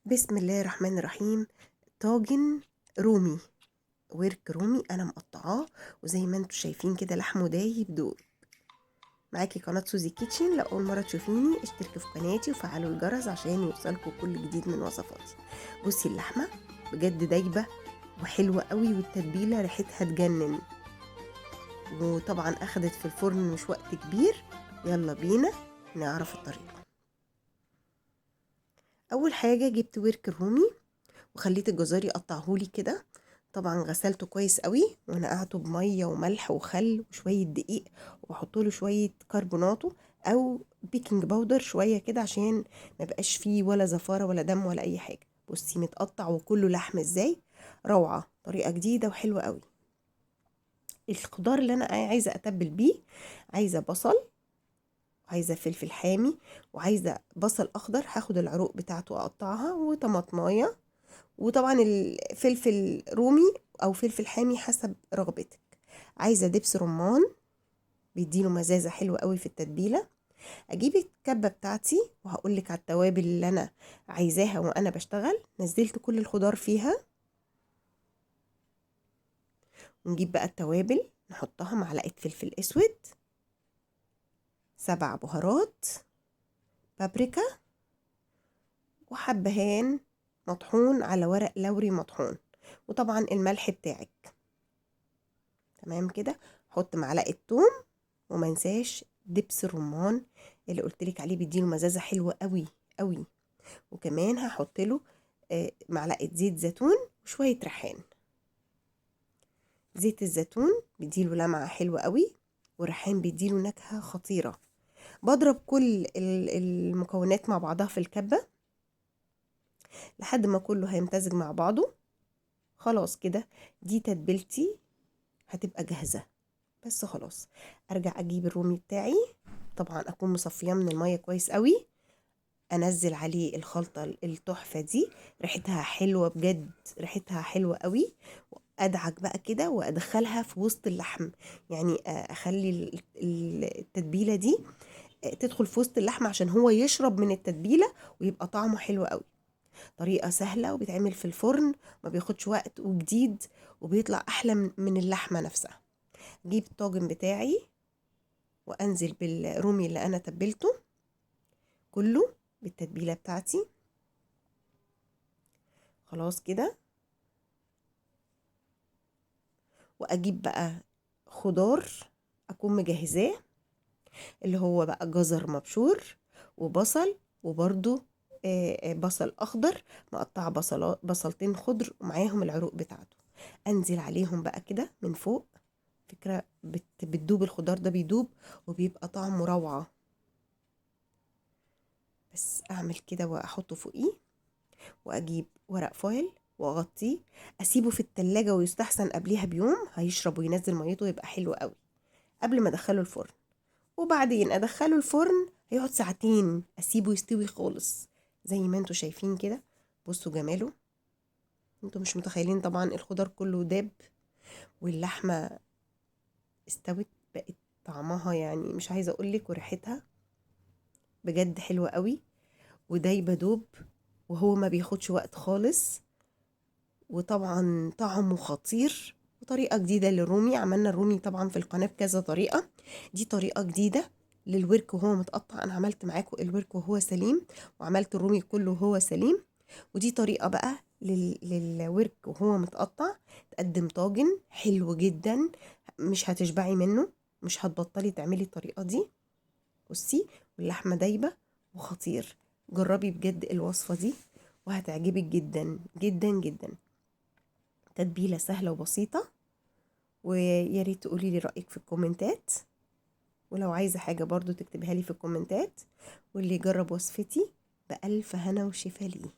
بسم الله الرحمن الرحيم. طاجن رومي، ورك رومي انا مقطعاه، وزي ما انتم شايفين كده لحمه دايب دوب. معاكي قناه سوزي كيتشن. لو اول مره تشوفيني اشتركوا في قناتي وفعلوا الجرس عشان يوصلكوا كل جديد من وصفاتي. بصي اللحمه بجد دايبه وحلوه قوي، والتتبيله ريحتها تجنن، وطبعا اخدت في الفرن مش وقت كبير. يلا بينا نعرف الطريقه. اول حاجه جبت ورك الرومي وخليت الجزار يقطعهولي كده. طبعا غسلته كويس قوي ونقعته بميه وملح وخل وشويه دقيق، وبحط له شويه كربوناتو او بيكنج باودر شويه كده عشان ما يبقاش فيه ولا زفاره ولا دم ولا اي حاجه. بصي متقطع وكله لحم ازاي، روعه، طريقه جديده وحلوه قوي. الخضار اللي انا عايزه اتبل بيه، عايزه بصل، وعايزه فلفل حامي، وعايزه بصل اخضر هاخد العروق بتاعته اقطعها، وطماطمايه، وطبعا الفلفل رومي او فلفل حامي حسب رغبتك. عايزه دبس رمان بيديله مزازه حلوه قوي في التتبيله. اجيب الكبه بتاعتي وهقولك على التوابل اللي انا عايزاها وانا بشتغل. نزلت كل الخضار فيها، ونجيب بقى التوابل نحطها: معلقه فلفل اسود، 7 بهارات، بابريكا، وحبهان مطحون على ورق لوري مطحون، وطبعا الملح بتاعك. تمام كده. حط معلقه توم، وما انساش دبس الرمان اللي قلتلك عليه بيديله مزازه حلوه قوي قوي. وكمان هحط له معلقه زيت زيتون وشويه ريحان. زيت الزيتون بيديله لمعه حلوه قوي، والريحان بيديله نكهه خطيره. بضرب كل المكونات مع بعضها في الكبه لحد ما كله هيمتزج مع بعضه. خلاص كده، دي تتبيلتي هتبقى جاهزه. بس خلاص، ارجع اجيب الرومي بتاعي، طبعا اكون مصفيه من الميه كويس قوي، انزل عليه الخلطه التحفه دي، ريحتها حلوه بجد، ريحتها حلوه قوي. ادعك بقى كده وادخلها في وسط اللحم، يعني اخلي التتبيله دي تدخل في وسط اللحم عشان هو يشرب من التتبيله ويبقى طعمه حلو قوي. طريقه سهله وبيتعمل في الفرن، ما بياخدش وقت، وجديد، وبيطلع احلى من اللحمه نفسها. اجيب الطاجن بتاعي وانزل بالرومي اللي انا تبلته كله بالتتبيله بتاعتي. خلاص كده. واجيب بقى خضار اكون مجهزاه، اللي هو بقى جزر مبشور، وبصل، وبرده بصل اخضر مقطع، بصلتين خضر ومعاهم العروق بتاعته. انزل عليهم بقى كده من فوق. فكرة بتدوب الخضار ده، بيدوب وبيبقى طعمه روعة. بس اعمل كده واحطه فوقيه، واجيب ورق فويل واغطيه، اسيبه في التلاجة ويستحسن قبليها بيوم، هيشرب وينزل ميته ويبقى حلو قوي قبل ما ادخله الفرن. وبعدين ادخله الفرن هيقعد ساعتين، اسيبه يستوي خالص زي ما انتوا شايفين كده. بصوا جماله، انتوا مش متخيلين طبعا. الخضار كله داب واللحمة استوت، بقت طعمها يعني مش عايزة اقولك، وريحتها بجد حلوة قوي، ودايبة دوب، وهو ما بياخدش وقت خالص، وطبعا طعمه خطير. وطريقة جديدة للرومي، عملنا الرومي طبعا في القناة بكذا طريقة، دي طريقة جديدة للورك وهو متقطع. انا عملت معاكم الورك وهو سليم، وعملت الرومي كله وهو سليم. ودي طريقة بقى للورك وهو متقطع، تقدم طاجن حلو جدا، مش هتشبعي منه، مش هتبطلي تعملي الطريقة دي. بصي، واللحمة دايبة وخطير. جربي بجد الوصفة دي وهتعجبك جدا جدا جدا. تتبيلة سهلة وبسيطة، ويا ريت تقولي لي رأيك في الكومنتات، ولو عايزة حاجة برضو تكتبها لي في الكومنتات. واللي يجرب وصفتي بألف هنا وشفا ليه.